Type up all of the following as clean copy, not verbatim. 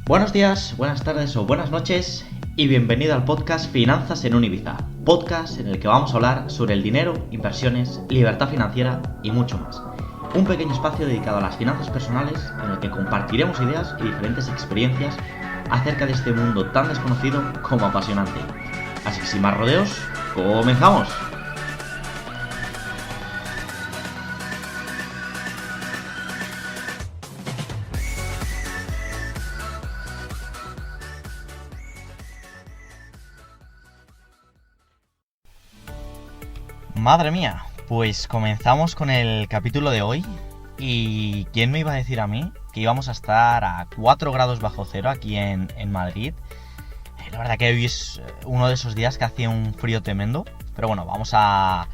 Buenos días, buenas tardes o buenas noches y bienvenido al podcast Finanzas en un Ibiza, podcast en el que vamos a hablar sobre el dinero, inversiones, libertad financiera y mucho más. Un pequeño espacio dedicado a las finanzas personales en el que compartiremos ideas y diferentes experiencias acerca de este mundo tan desconocido como apasionante. Así que sin más rodeos, ¡comenzamos! Madre mía, pues comenzamos con el capítulo de hoy. ¿Y quién me iba a decir a mí que íbamos a estar a 4 grados bajo cero aquí en Madrid? La verdad que hoy es uno de esos días que hace un frío tremendo. Pero bueno, vamos a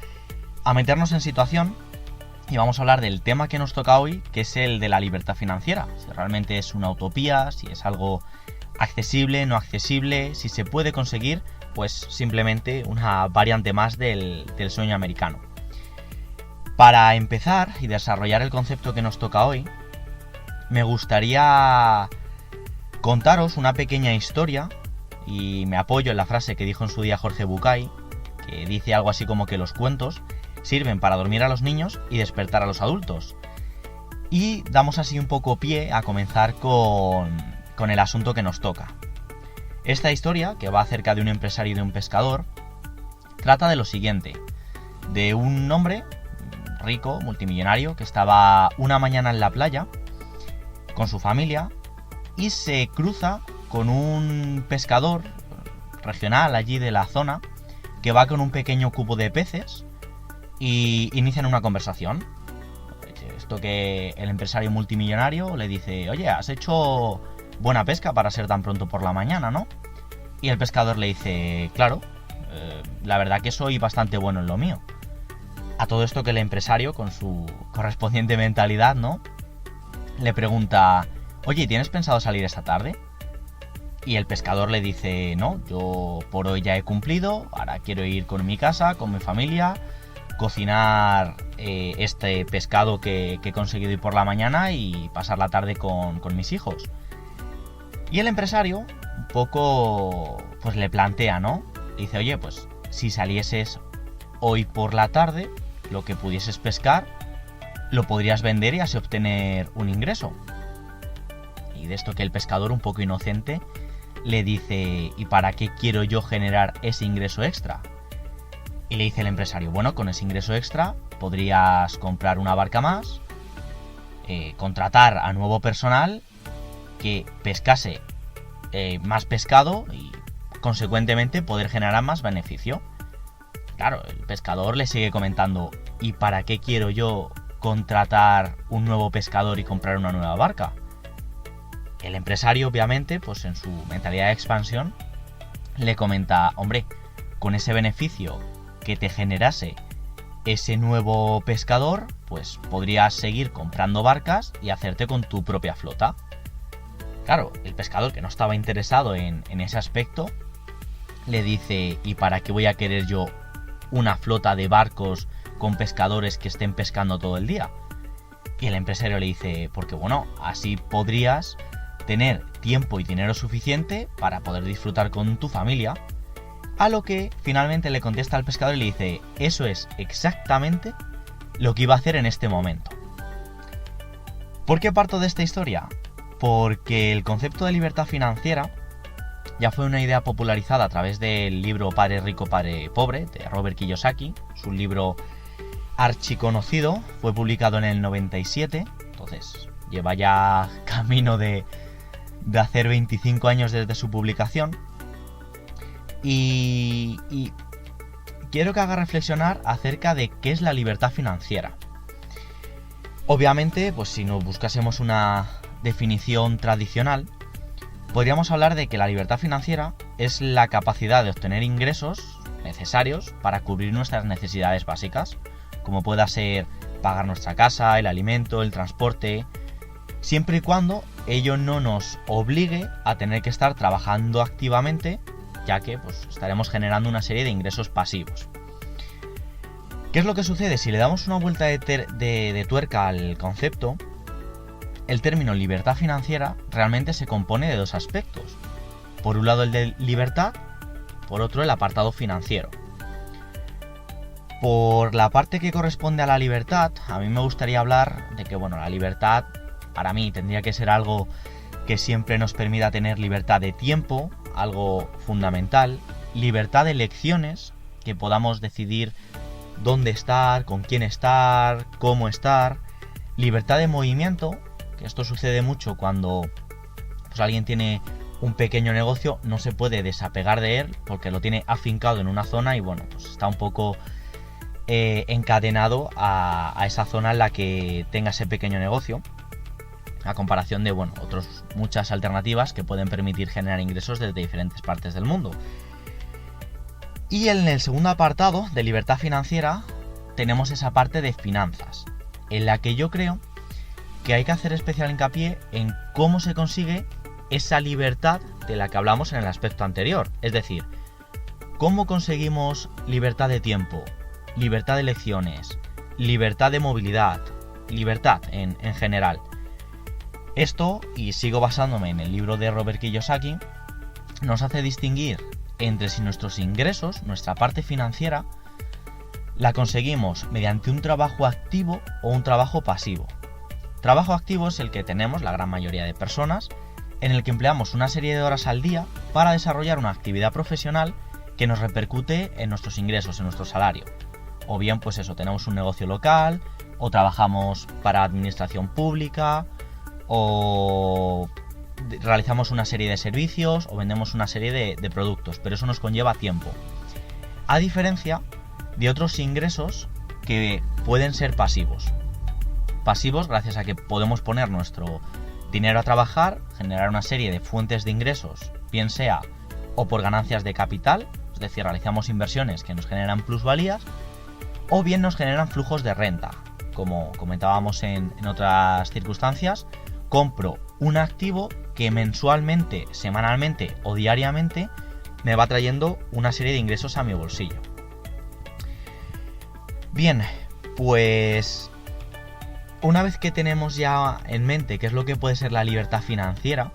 meternos en situación y vamos a hablar del tema que nos toca hoy, que es el de la libertad financiera. Si realmente es una utopía, si es algo accesible, no accesible, si se puede conseguir, pues simplemente una variante más del sueño americano. Para empezar y desarrollar el concepto que nos toca hoy, me gustaría contaros una pequeña historia, y me apoyo en la frase que dijo en su día Jorge Bucay, que dice algo así como que los cuentos sirven para dormir a los niños y despertar a los adultos. Y damos así un poco pie a comenzar con el asunto que nos toca. Esta historia, que va acerca de un empresario y de un pescador, trata de lo siguiente: de un hombre rico, multimillonario, que estaba una mañana en la playa con su familia y se cruza con un pescador regional allí de la zona que va con un pequeño cubo de peces y inician una conversación. Esto que el empresario multimillonario le dice: oye, has hecho buena pesca para ser tan pronto por la mañana, ¿no? Y el pescador le dice: claro, la verdad que soy bastante bueno en lo mío. A todo esto que el empresario, con su correspondiente mentalidad, ¿no?, le pregunta: oye, ¿tienes pensado salir esta tarde? Y el pescador le dice: no, yo por hoy ya he cumplido, ahora quiero ir con mi casa, con mi familia, cocinar este pescado que he conseguido ir por la mañana y pasar la tarde con mis hijos. Y el empresario un poco pues le plantea, ¿no? Le dice: oye, pues si salieses hoy por la tarde, lo que pudieses pescar lo podrías vender y así obtener un ingreso. Y de esto que el pescador, un poco inocente, le dice: ¿y para qué quiero yo generar ese ingreso extra? Y le dice el empresario: bueno, con ese ingreso extra podrías comprar una barca más, contratar a nuevo personal que pescase más pescado y consecuentemente poder generar más beneficio. Claro, el pescador le sigue comentando: ¿y para qué quiero yo contratar un nuevo pescador y comprar una nueva barca? El empresario, obviamente, pues en su mentalidad de expansión, le comenta: hombre, con ese beneficio que te generase ese nuevo pescador, pues podrías seguir comprando barcas y hacerte con tu propia flota. Claro, el pescador, que no estaba interesado en ese aspecto, le dice: ¿y para qué voy a querer yo una flota de barcos con pescadores que estén pescando todo el día? Y el empresario le dice: porque bueno, así podrías tener tiempo y dinero suficiente para poder disfrutar con tu familia. A lo que finalmente le contesta al pescador y le dice: eso es exactamente lo que iba a hacer en este momento. ¿Por qué parto de esta historia? Porque el concepto de libertad financiera ya fue una idea popularizada a través del libro Padre Rico, Padre Pobre, de Robert Kiyosaki. Es un libro archiconocido, fue publicado en el 97, entonces lleva ya camino de hacer 25 años desde su publicación. Y quiero que haga reflexionar acerca de qué es la libertad financiera. Obviamente, pues si nos buscásemos una definición tradicional, podríamos hablar de que la libertad financiera es la capacidad de obtener ingresos necesarios para cubrir nuestras necesidades básicas, como pueda ser pagar nuestra casa, el alimento, el transporte, siempre y cuando ello no nos obligue a tener que estar trabajando activamente, ya que pues estaremos generando una serie de ingresos pasivos. ¿Qué es lo que sucede? Si le damos una vuelta de tuerca al concepto, el término libertad financiera realmente se compone de dos aspectos. Por un lado el de libertad, por otro el apartado financiero. Por la parte que corresponde a la libertad, a mí me gustaría hablar de que, la libertad para mí tendría que ser algo que siempre nos permita tener libertad de tiempo, algo fundamental, libertad de elecciones, que podamos decidir dónde estar, con quién estar, cómo estar, libertad de movimiento, que esto sucede mucho cuando alguien tiene un pequeño negocio, no se puede desapegar de él porque lo tiene afincado en una zona y está un poco encadenado a esa zona en la que tenga ese pequeño negocio, a comparación de muchas alternativas que pueden permitir generar ingresos desde diferentes partes del mundo. Y en el segundo apartado de libertad financiera tenemos esa parte de finanzas, en la que yo creo que hay que hacer especial hincapié en cómo se consigue esa libertad de la que hablamos en el aspecto anterior. Es decir, cómo conseguimos libertad de tiempo, libertad de elecciones, libertad de movilidad, libertad en general. Esto, y sigo basándome en el libro de Robert Kiyosaki, nos hace distinguir entre si nuestros ingresos, nuestra parte financiera, la conseguimos mediante un trabajo activo o un trabajo pasivo. Trabajo activo es el que tenemos la gran mayoría de personas, en el que empleamos una serie de horas al día para desarrollar una actividad profesional que nos repercute en nuestros ingresos, en nuestro salario. O bien, tenemos un negocio local, o trabajamos para administración pública, o realizamos una serie de servicios, o vendemos una serie de productos, pero eso nos conlleva tiempo. A diferencia de otros ingresos que pueden ser pasivos. Pasivos gracias a que podemos poner nuestro dinero a trabajar, generar una serie de fuentes de ingresos, bien sea o por ganancias de capital, es decir, realizamos inversiones que nos generan plusvalías, o bien nos generan flujos de renta, como comentábamos en otras circunstancias. Compro un activo que mensualmente, semanalmente o diariamente me va trayendo una serie de ingresos a mi bolsillo. Bien, pues una vez que tenemos ya en mente qué es lo que puede ser la libertad financiera,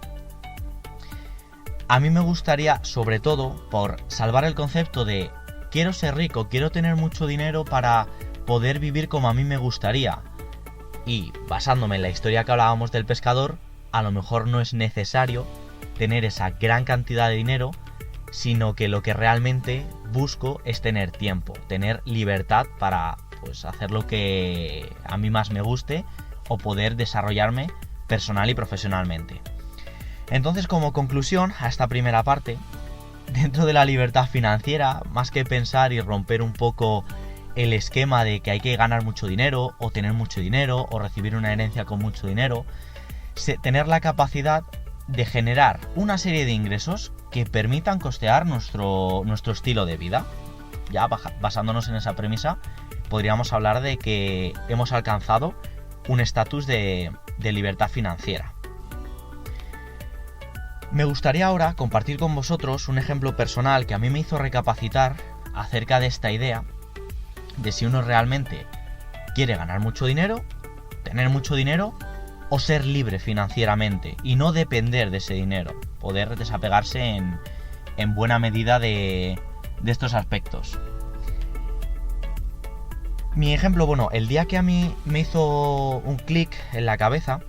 a mí me gustaría, sobre todo, por salvar el concepto de quiero ser rico, quiero tener mucho dinero para poder vivir como a mí me gustaría, y basándome en la historia que hablábamos del pescador, a lo mejor no es necesario tener esa gran cantidad de dinero, sino que lo que realmente busco es tener tiempo, tener libertad para hacer lo que a mí más me guste o poder desarrollarme personal y profesionalmente. Entonces, como conclusión a esta primera parte, dentro de la libertad financiera, más que pensar y romper un poco el esquema de que hay que ganar mucho dinero o tener mucho dinero o recibir una herencia con mucho dinero, tener la capacidad de generar una serie de ingresos que permitan costear nuestro estilo de vida. Ya basándonos en esa premisa, podríamos hablar de que hemos alcanzado un estatus de libertad financiera. Me gustaría ahora compartir con vosotros un ejemplo personal que a mí me hizo recapacitar acerca de esta idea de si uno realmente quiere ganar mucho dinero, tener mucho dinero o ser libre financieramente y no depender de ese dinero, poder desapegarse en buena medida de estos aspectos. Mi ejemplo, el día que a mí me hizo un clic en la cabeza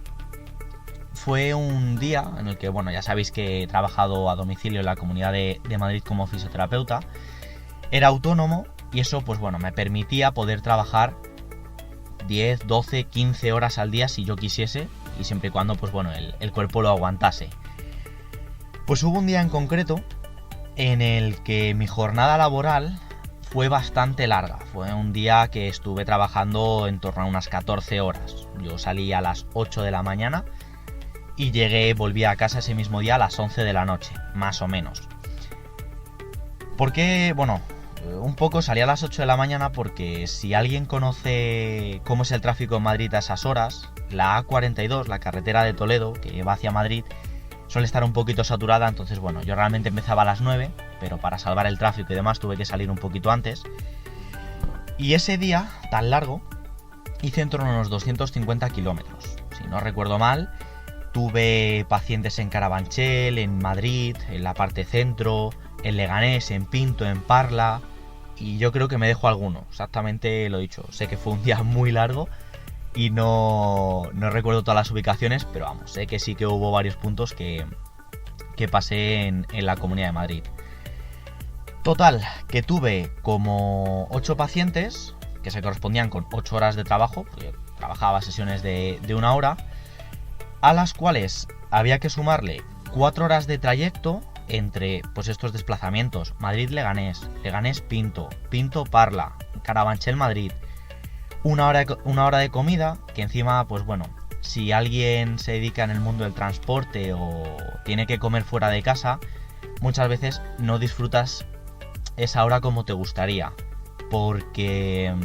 fue un día en el que, ya sabéis que he trabajado a domicilio en la Comunidad de Madrid como fisioterapeuta, era autónomo y eso, me permitía poder trabajar 10, 12, 15 horas al día si yo quisiese y siempre y cuando, el cuerpo lo aguantase. Pues hubo un día en concreto en el que mi jornada laboral fue bastante larga. Fue un día que estuve trabajando en torno a unas 14 horas. Yo salí a las 8 de la mañana y volví a casa ese mismo día a las 11 de la noche, más o menos. ¿Por qué? Un poco salí a las 8 de la mañana porque si alguien conoce cómo es el tráfico en Madrid a esas horas, la A42, la carretera de Toledo, que va hacia Madrid, suele estar un poquito saturada, entonces yo realmente empezaba a las 9, pero para salvar el tráfico y demás tuve que salir un poquito antes. Y ese día tan largo, hice en torno a unos 250 kilómetros. Si no recuerdo mal, tuve pacientes en Carabanchel, en Madrid, en la parte centro, en Leganés, en Pinto, en Parla, y yo creo que me dejo alguno, exactamente lo dicho. Sé que fue un día muy largo y no recuerdo todas las ubicaciones, pero vamos, sé que sí que hubo varios puntos que pasé en la Comunidad de Madrid. Total, que tuve como 8 pacientes que se correspondían con 8 horas de trabajo, porque trabajaba sesiones de 1 hora, a las cuales había que sumarle 4 horas de trayecto entre pues estos desplazamientos: Madrid-Leganés, Leganés-Pinto, Pinto-Parla, Carabanchel-Madrid, una hora de comida, que encima, pues bueno, si alguien se dedica en el mundo del transporte o tiene que comer fuera de casa, muchas veces no disfrutas esa hora como te gustaría, porque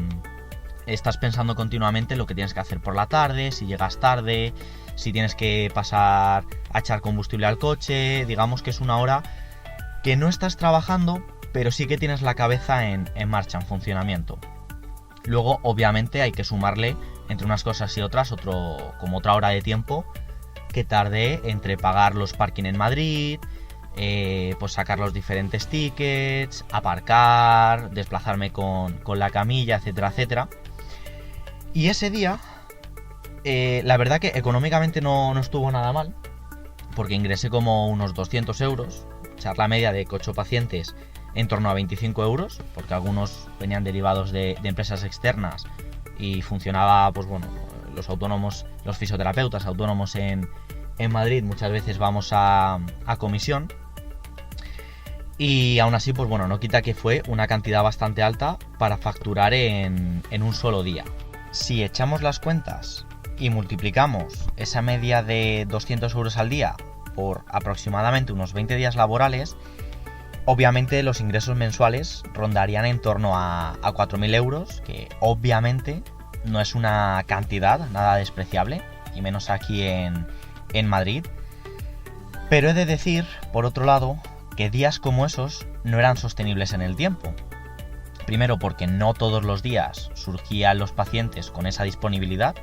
estás pensando continuamente lo que tienes que hacer por la tarde, si llegas tarde, si tienes que pasar a echar combustible al coche. Digamos que es una hora que no estás trabajando, pero sí que tienes la cabeza en marcha, en funcionamiento. Luego, obviamente, hay que sumarle entre unas cosas y otras como otra hora de tiempo que tardé entre pagar los parking en Madrid, pues sacar los diferentes tickets, aparcar, desplazarme con la camilla, etcétera, etcétera. Y ese día, la verdad que económicamente no estuvo nada mal, porque ingresé como unos 200 euros, charla media de 8 pacientes en torno a 25 euros, porque algunos venían derivados de empresas externas y funcionaba, pues bueno, los autónomos, los fisioterapeutas autónomos en Madrid muchas veces vamos a comisión. Y aún así, pues bueno, no quita que fue una cantidad bastante alta para facturar en un solo día. Si echamos las cuentas y multiplicamos esa media de 200 euros al día por aproximadamente unos 20 días laborales, obviamente los ingresos mensuales rondarían en torno a 4.000 euros, que obviamente no es una cantidad nada despreciable, y menos aquí en Madrid. Pero he de decir, por otro lado, que días como esos no eran sostenibles en el tiempo. Primero, porque no todos los días surgían los pacientes con esa disponibilidad.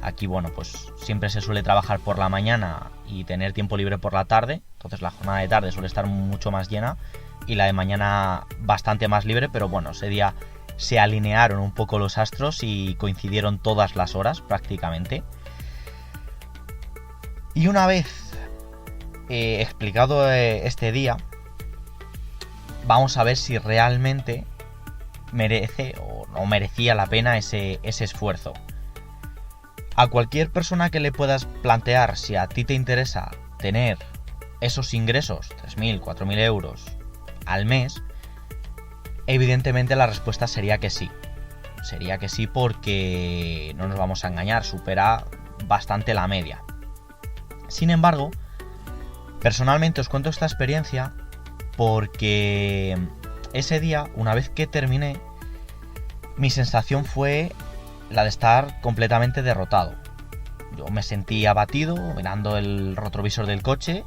Aquí, bueno, pues siempre se suele trabajar por la mañana y tener tiempo libre por la tarde, entonces la jornada de tarde suele estar mucho más llena y la de mañana bastante más libre, pero bueno, ese día se alinearon un poco los astros y coincidieron todas las horas prácticamente. Y una vez explicado este día, vamos a ver si realmente merece o no merecía la pena ese esfuerzo. A cualquier persona que le puedas plantear si a ti te interesa tener esos ingresos, 3.000, 4.000 euros al mes, evidentemente la respuesta sería que sí. Sería que sí, porque no nos vamos a engañar, supera bastante la media. Sin embargo, personalmente os cuento esta experiencia porque ese día, una vez que terminé, mi sensación fue la de estar completamente derrotado. Yo me sentí abatido mirando el retrovisor del coche.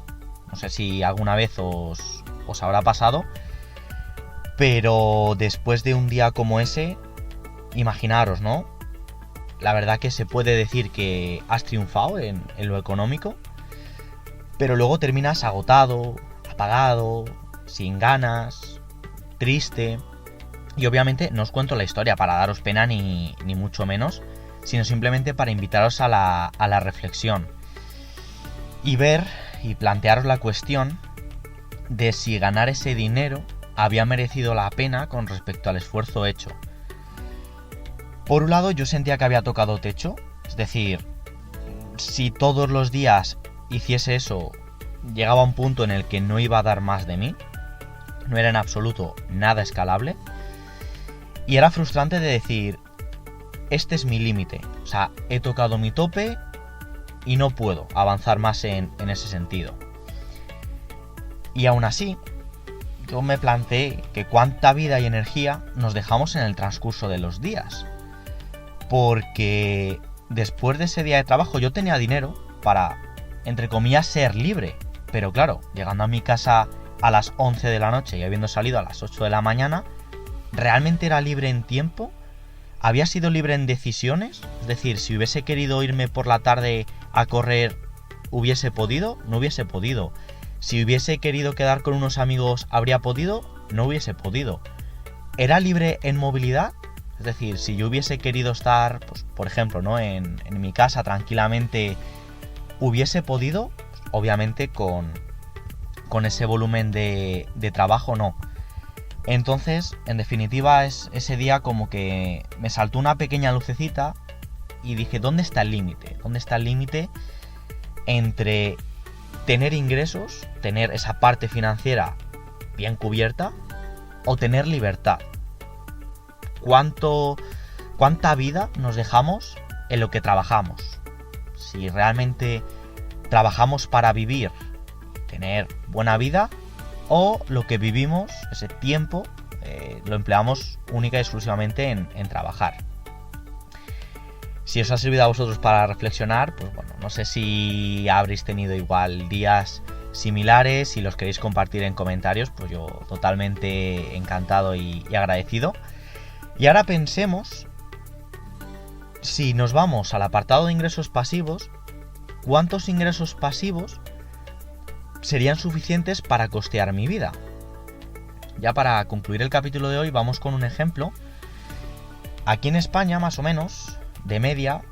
No sé si alguna vez os habrá pasado, pero después de un día como ese, imaginaros, ¿no? La verdad que se puede decir que has triunfado en lo económico, pero luego terminas agotado, apagado, sin ganas, triste. Y obviamente no os cuento la historia para daros pena ni mucho menos, sino simplemente para invitaros a la reflexión y ver y plantearos la cuestión de si ganar ese dinero había merecido la pena con respecto al esfuerzo hecho. Por un lado, yo sentía que había tocado techo, es decir, si todos los días hiciese eso, llegaba a un punto en el que no iba a dar más de mí, no era en absoluto nada escalable. Y era frustrante de decir, este es mi límite, o sea, he tocado mi tope y no puedo avanzar más en ese sentido. Y aún así, yo me planteé que cuánta vida y energía nos dejamos en el transcurso de los días. Porque después de ese día de trabajo yo tenía dinero para, entre comillas, ser libre. Pero claro, llegando a mi casa a las 11 de la noche y habiendo salido a las 8 de la mañana, ¿realmente era libre en tiempo? ¿había sido libre en decisiones? Es decir, si hubiese querido irme por la tarde a correr, ¿hubiese podido? No hubiese podido. Si hubiese querido quedar con unos amigos, ¿habría podido? No hubiese podido. ¿Era libre en movilidad? Es decir, si yo hubiese querido estar, pues, por ejemplo, ¿no? en mi casa tranquilamente, ¿hubiese podido? Pues, obviamente con ese volumen de trabajo no. Entonces, en definitiva, ese día como que me saltó una pequeña lucecita y dije, ¿dónde está el límite? ¿Dónde está el límite entre tener ingresos, tener esa parte financiera bien cubierta, o tener libertad? ¿Cuánta vida nos dejamos en lo que trabajamos? Si realmente trabajamos para vivir, tener buena vida, o lo que vivimos, ese tiempo, lo empleamos única y exclusivamente en trabajar. Si os ha servido a vosotros para reflexionar, pues bueno, no sé si habréis tenido igual días similares, si los queréis compartir en comentarios, pues yo totalmente encantado y agradecido. Y ahora pensemos, si nos vamos al apartado de ingresos pasivos, ¿cuántos ingresos pasivos serían suficientes para costear mi vida? Ya para concluir el capítulo de hoy, vamos con un ejemplo. Aquí en España, más o menos, de media,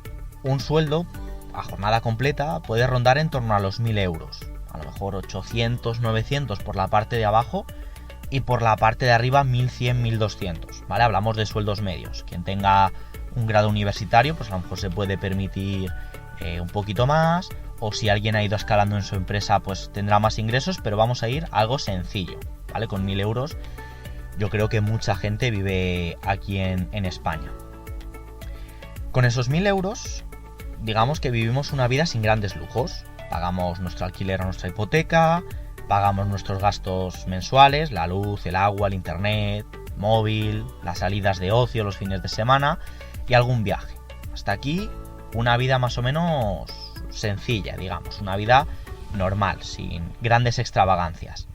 un sueldo a jornada completa puede rondar en torno a los 1.000 euros. A lo mejor 800, 900 por la parte de abajo y por la parte de arriba 1.100, 1.200, ¿vale? Hablamos de sueldos medios. Quien tenga un grado universitario, pues a lo mejor se puede permitir un poquito más, o si alguien ha ido escalando en su empresa, pues tendrá más ingresos, pero vamos a ir a algo sencillo, ¿vale? Con 1.000 euros yo creo que mucha gente vive aquí en España. Con esos 1.000 euros, digamos que vivimos una vida sin grandes lujos. Pagamos nuestro alquiler o nuestra hipoteca, pagamos nuestros gastos mensuales, la luz, el agua, el internet, móvil, las salidas de ocio, los fines de semana y algún viaje. Hasta aquí una vida más o menos sencilla, digamos, una vida normal, sin grandes extravagancias.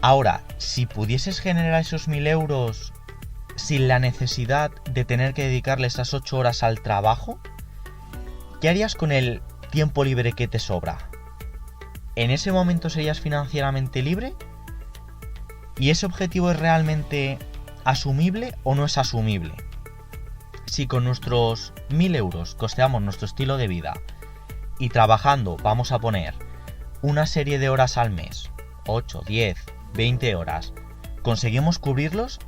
Ahora, si pudieses generar esos 1.000 euros sin la necesidad de tener que dedicarle esas 8 horas al trabajo, ¿qué harías con el tiempo libre que te sobra? ¿En ese momento serías financieramente libre? ¿Y ese objetivo es realmente asumible o no es asumible? Si con nuestros 1.000 euros costeamos nuestro estilo de vida y trabajando vamos a poner una serie de horas al mes, 8, 10, 20 horas, conseguimos cubrirlos,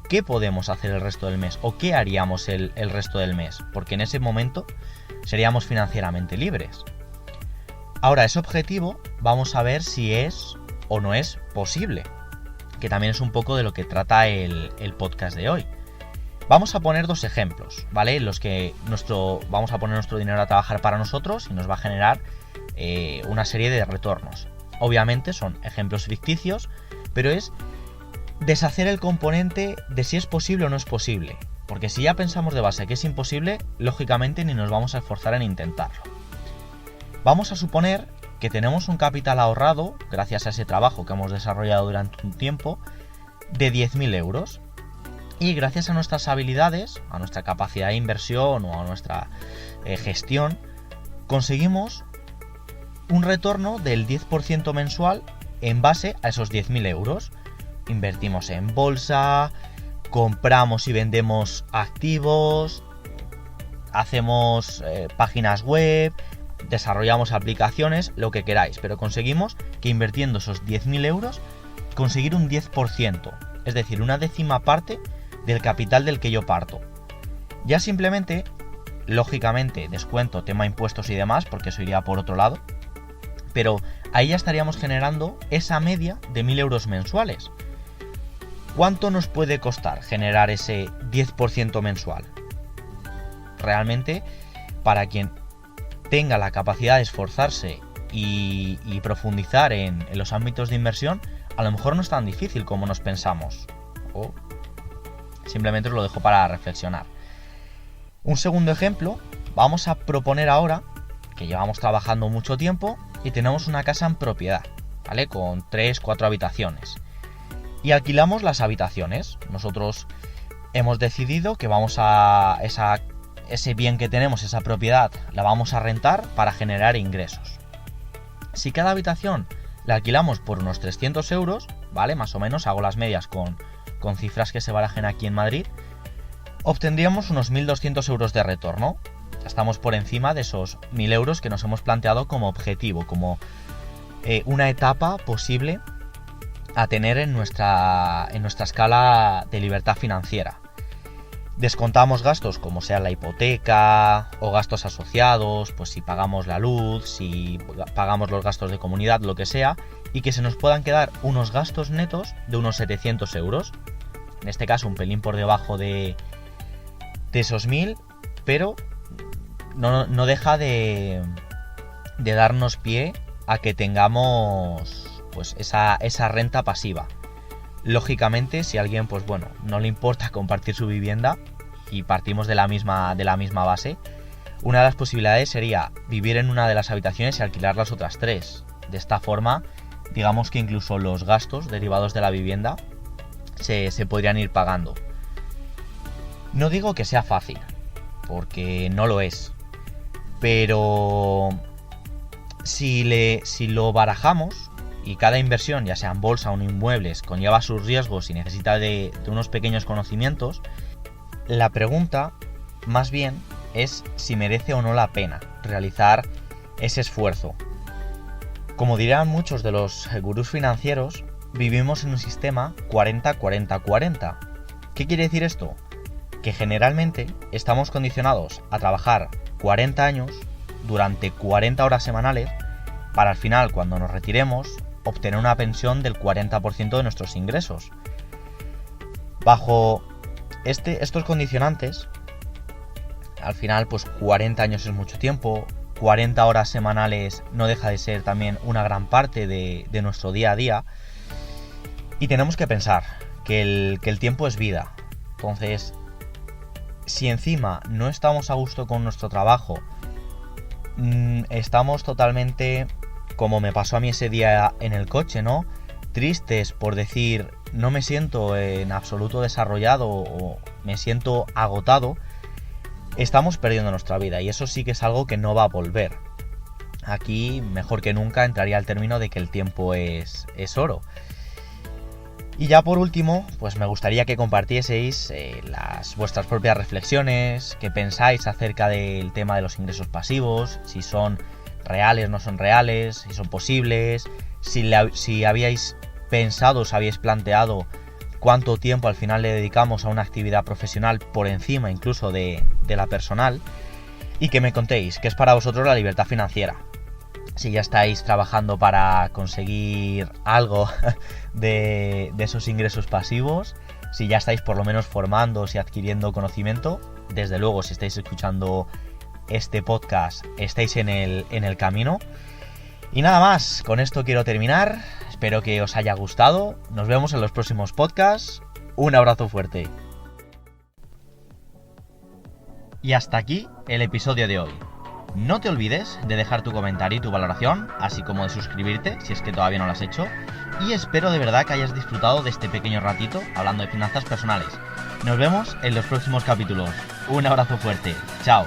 ¿qué podemos hacer el resto del mes? ¿O qué haríamos el resto del mes? Porque en ese momento seríamos financieramente libres. Ahora, ese objetivo vamos a ver si es o no es posible, que también es un poco de lo que trata el podcast de hoy. Vamos a poner dos ejemplos, ¿vale? En los que vamos a poner nuestro dinero a trabajar para nosotros y nos va a generar una serie de retornos. Obviamente son ejemplos ficticios, pero es deshacer el componente de si es posible o no es posible. Porque si ya pensamos de base que es imposible, lógicamente ni nos vamos a esforzar en intentarlo. Vamos a suponer que tenemos un capital ahorrado, gracias a ese trabajo que hemos desarrollado durante un tiempo, de 10.000 euros. Y gracias a nuestras habilidades, a nuestra capacidad de inversión o a nuestra gestión, conseguimos un retorno del 10% mensual en base a esos 10.000 euros. Invertimos en bolsa, compramos y vendemos activos, hacemos páginas web, desarrollamos aplicaciones, lo que queráis, pero conseguimos que invirtiendo esos 10.000 euros conseguir un 10%, es decir, una décima parte del capital del que yo parto. Ya simplemente, lógicamente, descuento tema impuestos y demás, porque eso iría por otro lado, pero ahí ya estaríamos generando esa media de 1.000 euros mensuales. ¿Cuánto nos puede costar generar ese 10% mensual? Realmente, para quien tenga la capacidad de esforzarse y profundizar en los ámbitos de inversión, a lo mejor no es tan difícil como nos pensamos. O simplemente os lo dejo para reflexionar. Un segundo ejemplo, vamos a proponer ahora que llevamos trabajando mucho tiempo y tenemos una casa en propiedad, ¿vale? Con 3, 4 habitaciones. Y alquilamos las habitaciones. Nosotros hemos decidido que ese bien que tenemos, esa propiedad, la vamos a rentar para generar ingresos. Si cada habitación la alquilamos por unos 300 euros, ¿vale? Más o menos, hago las medias con cifras que se barajen aquí en Madrid, obtendríamos unos 1.200 euros de retorno. Estamos por encima de esos 1.000 euros que nos hemos planteado como objetivo, como una etapa posible a tener en nuestra escala de libertad financiera. Descontamos gastos como sea la hipoteca o gastos asociados, pues si pagamos la luz, si pagamos los gastos de comunidad, lo que sea, y que se nos puedan quedar unos gastos netos de unos 700 euros. En este caso un pelín por debajo de esos 1.000, pero no deja de darnos pie a que tengamos pues esa renta pasiva. Lógicamente, si a alguien pues bueno, no le importa compartir su vivienda y partimos de la misma base, una de las posibilidades sería vivir en una de las habitaciones y alquilar las otras 3. De esta forma, digamos que incluso los gastos derivados de la vivienda se podrían ir pagando. No digo que sea fácil, porque no lo es, pero si lo barajamos y cada inversión, ya sea en bolsa o en inmuebles, conlleva sus riesgos y necesita de unos pequeños conocimientos, la pregunta más bien es si merece o no la pena realizar ese esfuerzo. Como dirán muchos de los gurús financieros, vivimos en un sistema 40-40-40. ¿Qué quiere decir esto? Que generalmente estamos condicionados a trabajar 40 años durante 40 horas semanales para al final, cuando nos retiremos, obtener una pensión del 40% de nuestros ingresos. Bajo estos condicionantes, al final pues 40 años es mucho tiempo, 40 horas semanales no deja de ser también una gran parte de nuestro día a día, y tenemos que pensar que el tiempo es vida. Entonces, si encima no estamos a gusto con nuestro trabajo, estamos totalmente, como me pasó a mí ese día en el coche, ¿no? Tristes por decir, no me siento en absoluto desarrollado o me siento agotado, estamos perdiendo nuestra vida y eso sí que es algo que no va a volver. Aquí, mejor que nunca, entraría el término de que el tiempo es oro. Y ya por último, pues me gustaría que compartieseis vuestras propias reflexiones, qué pensáis acerca del tema de los ingresos pasivos, si son reales, no son reales, si son posibles, si habíais pensado, os habíais planteado cuánto tiempo al final le dedicamos a una actividad profesional por encima incluso de la personal, y que me contéis qué es para vosotros la libertad financiera. Si ya estáis trabajando para conseguir algo de esos ingresos pasivos, si ya estáis por lo menos formándoos y adquiriendo conocimiento, desde luego si estáis escuchando este podcast estáis en el camino. Y nada más, con esto quiero terminar, espero que os haya gustado, nos vemos en los próximos podcasts, un abrazo fuerte. Y hasta aquí el episodio de hoy. No te olvides de dejar tu comentario y tu valoración, así como de suscribirte si es que todavía no lo has hecho, y espero de verdad que hayas disfrutado de este pequeño ratito hablando de finanzas personales. Nos vemos en los próximos capítulos. Un abrazo fuerte. Chao.